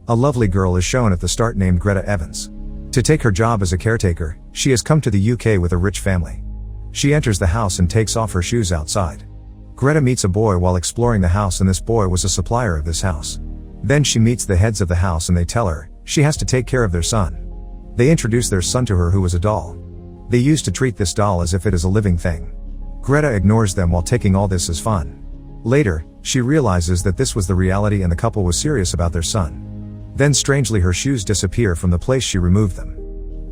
A lovely girl is shown at the start named Greta Evans. To take her job as a caretaker, she has come to the UK with a rich family. She enters the house and takes off her shoes outside. Greta meets a boy while exploring the house, and this boy was a supplier of this house. Then she meets the heads of the house and they tell her she has to take care of their son. They introduce their son to her, who was a doll. They used to treat this doll as if it is a living thing. Greta ignores them while taking all this as fun. Later, she realizes that this was the reality and the couple was serious about their son. Then strangely her shoes disappear from the place she removed them.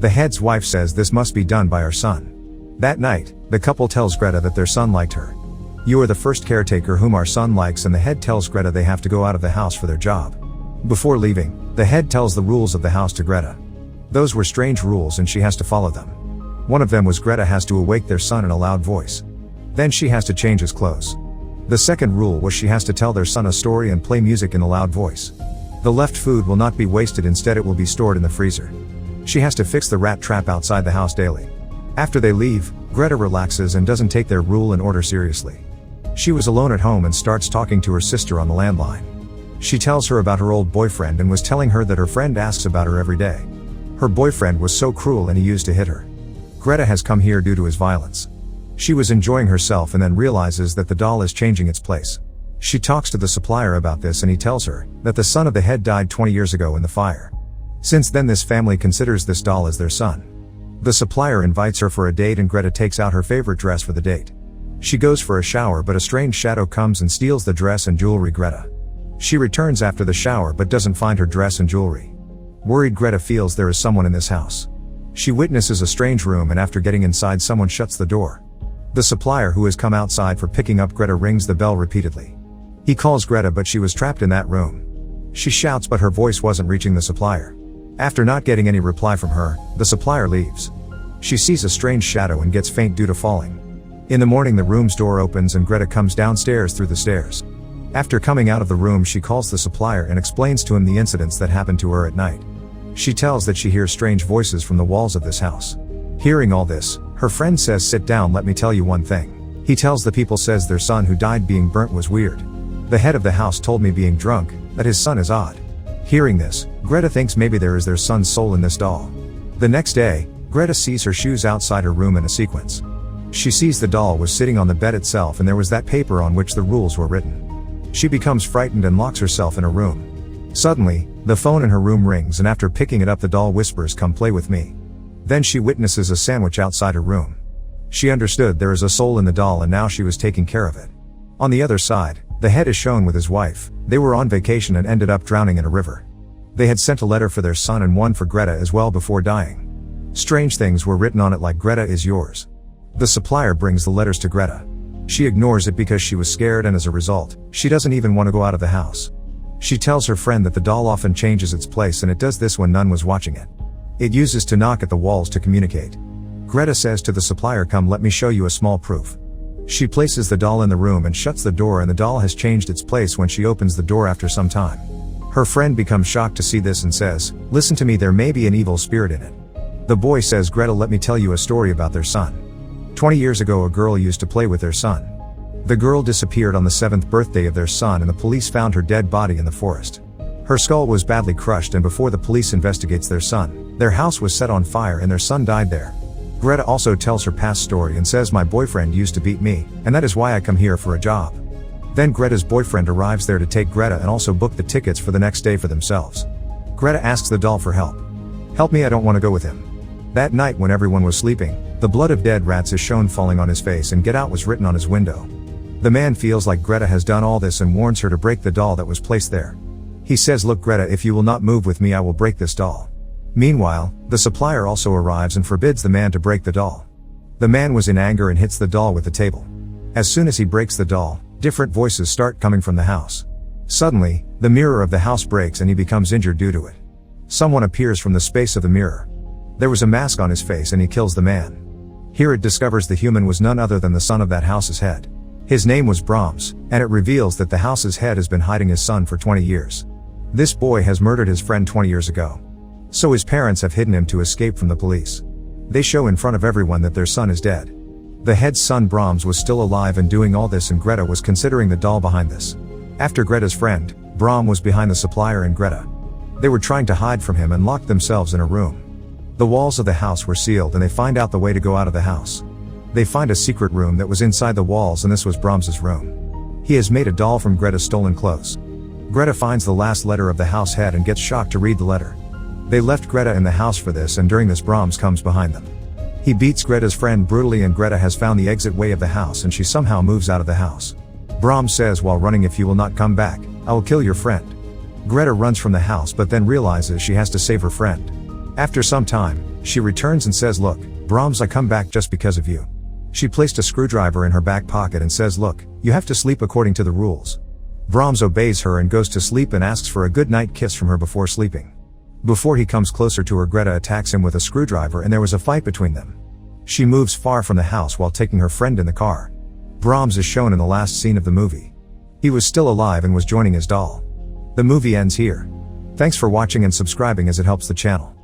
The head's wife says this must be done by our son. That night, the couple tells Greta that their son liked her. "You are the first caretaker whom our son likes," and the head tells Greta they have to go out of the house for their job. Before leaving, the head tells the rules of the house to Greta. Those were strange rules and she has to follow them. One of them was Greta has to awake their son in a loud voice. Then she has to change his clothes. The second rule was she has to tell their son a story and play music in a loud voice. The left food will not be wasted, instead it will be stored in the freezer. She has to fix the rat trap outside the house daily. After they leave, Greta relaxes and doesn't take their rule and order seriously. She was alone at home and starts talking to her sister on the landline. She tells her about her old boyfriend and was telling her that her friend asks about her every day. Her boyfriend was so cruel and he used to hit her. Greta has come here due to his violence. She was enjoying herself and then realizes that the doll is changing its place. She talks to the supplier about this and he tells her that the son of the head died 20 years ago in the fire. Since then this family considers this doll as their son. The supplier invites her for a date and Greta takes out her favorite dress for the date. She goes for a shower, but a strange shadow comes and steals the dress and jewelry Greta. She returns after the shower but doesn't find her dress and jewelry. Worried, Greta feels there is someone in this house. She witnesses a strange room and after getting inside someone shuts the door. The supplier, who has come outside for picking up Greta, rings the bell repeatedly. He calls Greta but she was trapped in that room. She shouts but her voice wasn't reaching the supplier. After not getting any reply from her, the supplier leaves. She sees a strange shadow and gets faint due to falling. In the morning the room's door opens and Greta comes downstairs through the stairs. After coming out of the room she calls the supplier and explains to him the incidents that happened to her at night. She tells that she hears strange voices from the walls of this house. Hearing all this, her friend says, "Sit down, let me tell you one thing." He tells the people says their son who died being burnt was weird. The head of the house told me being drunk, that his son is odd. Hearing this, Greta thinks maybe there is their son's soul in this doll. The next day, Greta sees her shoes outside her room in a sequence. She sees the doll was sitting on the bed itself and there was that paper on which the rules were written. She becomes frightened and locks herself in a room. Suddenly, the phone in her room rings and after picking it up the doll whispers, "Come play with me." Then she witnesses a sandwich outside her room. She understood there is a soul in the doll and now she was taking care of it. On the other side, the head is shown with his wife. They were on vacation and ended up drowning in a river. They had sent a letter for their son and one for Greta as well before dying. Strange things were written on it like "Greta is yours." The supplier brings the letters to Greta. She ignores it because she was scared and as a result, she doesn't even want to go out of the house. She tells her friend that the doll often changes its place and it does this when none was watching it. It uses to knock at the walls to communicate. Greta says to the supplier, "Come, let me show you a small proof." She places the doll in the room and shuts the door and the doll has changed its place when she opens the door after some time. Her friend becomes shocked to see this and says, "Listen to me, there may be an evil spirit in it." The boy says, "Greta, let me tell you a story about their son. 20 years ago a girl used to play with their son. The girl disappeared on the 7th birthday of their son and the police found her dead body in the forest. Her skull was badly crushed and before the police investigates their son, their house was set on fire and their son died there." Greta also tells her past story and says, "My boyfriend used to beat me, and that is why I come here for a job." Then Greta's boyfriend arrives there to take Greta and also book the tickets for the next day for themselves. Greta asks the doll for help. "Help me, I don't want to go with him." That night when everyone was sleeping, the blood of dead rats is shown falling on his face and "Get out" was written on his window. The man feels like Greta has done all this and warns her to break the doll that was placed there. He says, "Look Greta, if you will not move with me I will break this doll." Meanwhile, the supplier also arrives and forbids the man to break the doll. The man was in anger and hits the doll with the table. As soon as he breaks the doll, different voices start coming from the house. Suddenly, the mirror of the house breaks and he becomes injured due to it. Someone appears from the space of the mirror. There was a mask on his face and he kills the man. Here it discovers the human was none other than the son of that house's head. His name was Brahms, and it reveals that the house's head has been hiding his son for 20 years. This boy has murdered his friend 20 years ago. So his parents have hidden him to escape from the police. They show in front of everyone that their son is dead. The head's son Brahms was still alive and doing all this and Greta was considering the doll behind this. After Greta's friend, Brahm was behind the supplier and Greta. They were trying to hide from him and locked themselves in a room. The walls of the house were sealed and they find out the way to go out of the house. They find a secret room that was inside the walls, and this was Brahms's room. He has made a doll from Greta's stolen clothes. Greta finds the last letter of the house head and gets shocked to read the letter. They left Greta in the house for this, and during this Brahms comes behind them. He beats Greta's friend brutally, and Greta has found the exit way of the house and she somehow moves out of the house. Brahms says while running, "If you will not come back, I will kill your friend." Greta runs from the house but then realizes she has to save her friend. After some time, she returns and says, "Look, Brahms, I come back just because of you." She placed a screwdriver in her back pocket and says, "Look, you have to sleep according to the rules." Brahms obeys her and goes to sleep and asks for a good night kiss from her before sleeping. Before he comes closer to her, Greta attacks him with a screwdriver and there was a fight between them. She moves far from the house while taking her friend in the car. Brahms is shown in the last scene of the movie. He was still alive and was joining his doll. The movie ends here. Thanks for watching and subscribing as it helps the channel.